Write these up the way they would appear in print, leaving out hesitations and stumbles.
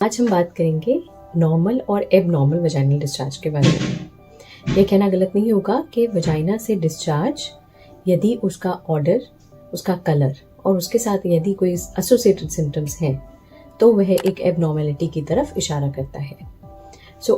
आज हम बात करेंगे नॉर्मल और एबनॉर्मल वजाइनल डिस्चार्ज के बारे में। यह कहना गलत नहीं होगा कि वजाइना से डिस्चार्ज यदि उसका ऑर्डर, उसका कलर और उसके साथ यदि कोई एसोसिएटेड सिम्टम्स हैं तो वह एक एबनॉर्मेलिटी की तरफ इशारा करता है।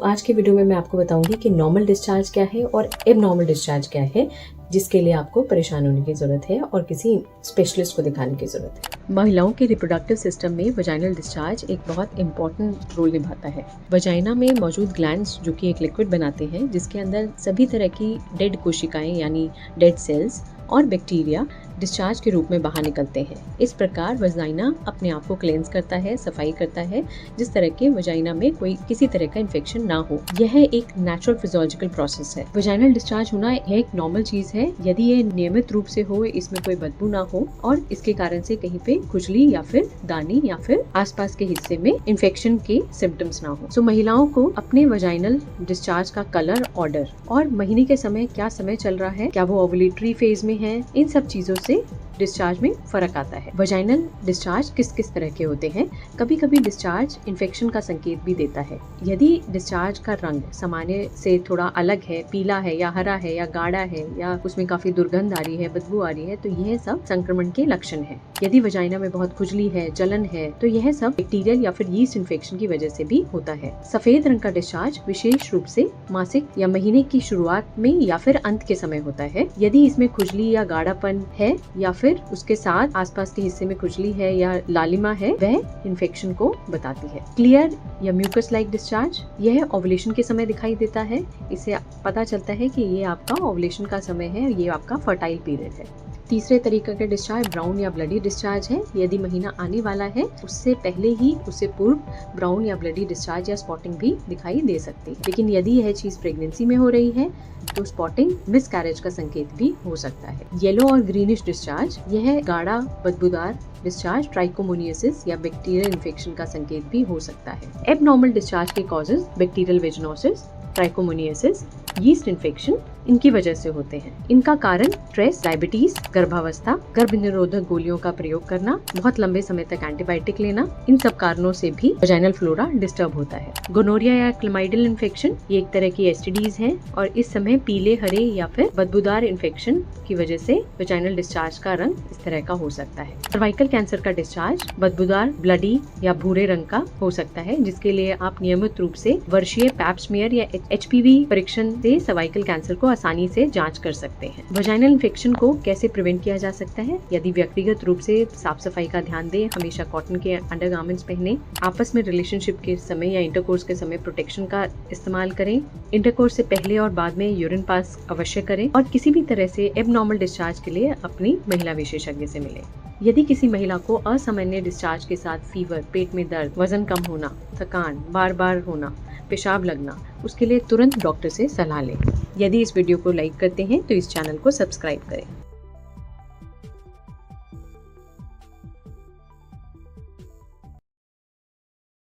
आज की वीडियो में मैं आपको बताऊंगी कि नॉर्मल डिस्चार्ज क्या है और एबनॉर्मल डिस्चार्ज क्या है, जिसके लिए आपको परेशान होने की जरूरत है और किसी स्पेशलिस्ट को दिखाने की जरूरत है। महिलाओं के रिप्रोडक्टिव सिस्टम में वजाइनल डिस्चार्ज एक बहुत इंपॉर्टेंट रोल निभाता है। वजाइना में मौजूद ग्लैंड्स जो कि एक लिक्विड बनाते हैं, जिसके अंदर सभी तरह की डेड कोशिकाएं यानी डेड सेल्स और बैक्टीरिया डिस्चार्ज के रूप में बाहर निकलते हैं। इस प्रकार वजाइना अपने आप को क्लेंस करता है, सफाई करता है, जिस तरह के वजाइना में कोई किसी तरह का इन्फेक्शन ना हो। यह एक नेचुरल फिजियोलॉजिकल प्रोसेस है। वजाइनल डिस्चार्ज होना एक नॉर्मल चीज है यदि ये नियमित रूप से हो, इसमें कोई बदबू ना हो और इसके कारण से कहीं पे खुजली या फिर दानी या फिर आसपास के हिस्से में इन्फेक्शन के सिम्टम्स ना हो। महिलाओं को अपने वजाइनल डिस्चार्ज का कलर, ऑर्डर और महीने के समय क्या समय चल रहा है, क्या वो ओवुलेटरी फेज में है, इन सब चीजों से डिस्चार्ज में फर्क आता है। वजाइनल डिस्चार्ज किस किस तरह के होते हैं? कभी कभी डिस्चार्ज इन्फेक्शन का संकेत भी देता है। यदि डिस्चार्ज का रंग सामान्य से थोड़ा अलग है, पीला है या हरा है या गाढ़ा है या उसमें काफी दुर्गंध आ रही है, बदबू आ रही है, तो यह सब संक्रमण के लक्षण है। यदि वजाइना में बहुत खुजली है, जलन है, तो यह सब बैक्टीरियल या फिर यीस्ट इन्फेक्शन की वजह से भी होता है। सफेद रंग का डिस्चार्ज विशेष रूप से मासिक या महीने की शुरुआत में या फिर अंत के समय होता है। यदि इसमें खुजली या गाढ़ापन है या फिर उसके साथ आसपास के हिस्से में खुजली है या लालिमा है, वह इन्फेक्शन को बताती है। क्लियर या म्यूकस लाइक डिस्चार्ज, यह ओवुलेशन के समय दिखाई देता है। इससे पता चलता है कि ये आपका ओवुलेशन का समय है, ये आपका फर्टाइल पीरियड है। तीसरे तरीके का डिस्चार्ज ब्राउन या ब्लडी डिस्चार्ज है। यदि महीना आने वाला है उससे पहले ही, उससे पूर्व ब्राउन या ब्लडी डिस्चार्ज या स्पॉटिंग भी दिखाई दे सकती है। लेकिन यदि यह चीज प्रेगनेंसी में हो रही है तो स्पॉटिंग मिसकैरेज का संकेत भी हो सकता है। येलो और ग्रीनिश डिस्चार्ज, यह गाढ़ा बदबूदार डिस्चार्ज ट्राइकोमोनियासिस या बैक्टीरियल इन्फेक्शन का संकेत भी हो सकता है। एबनॉर्मल डिस्चार्ज के causes bacterial vaginosis, trichomoniasis, yeast infection इनकी वजह से होते हैं। इनका कारण स्ट्रेस, डायबिटीज, गर्भावस्था, गर्भ निरोधक गोलियों का प्रयोग करना, बहुत लंबे समय तक एंटीबायोटिक लेना, इन सब कारणों से भी वजाइनल फ्लोरा डिस्टर्ब होता है। गोनोरिया या क्लमाइडल इन्फेक्शन, ये एक तरह की एसटीडीज हैं और इस समय पीले, हरे या फिर बदबूदार इन्फेक्शन की वजह से वजाइनल डिस्चार्ज का रंग इस तरह का हो सकता है। सर्वाइकल कैंसर का डिस्चार्ज बदबूदार, ब्लडी या भूरे रंग का हो सकता है, जिसके लिए आप नियमित रूप से वर्षीय पैप स्मीयर या HPV परीक्षण से सर्वाइकल कैंसर को आसानी से जांच कर सकते हैं। वजाइनल इन्फेक्शन को कैसे प्रिवेंट किया जा सकता है? यदि व्यक्तिगत रूप से साफ सफाई का ध्यान दें, हमेशा कॉटन के अंडरगारमेंट्स पहने, आपस में रिलेशनशिप के समय या इंटरकोर्स के समय प्रोटेक्शन का इस्तेमाल करें, इंटरकोर्स से पहले और बाद में यूरिन पास अवश्य करें और किसी भी तरह से एबनॉर्मल डिस्चार्ज के लिए अपनी महिला विशेषज्ञ से मिलें। यदि किसी महिला को असामान्य डिस्चार्ज के साथ फीवर, पेट में दर्द, वजन कम होना, थकान, बार बार होना, पेशाब लगना, उसके लिए तुरंत डॉक्टर से सलाह लें। यदि इस वीडियो को लाइक करते हैं तो इस चैनल को सब्सक्राइब करें।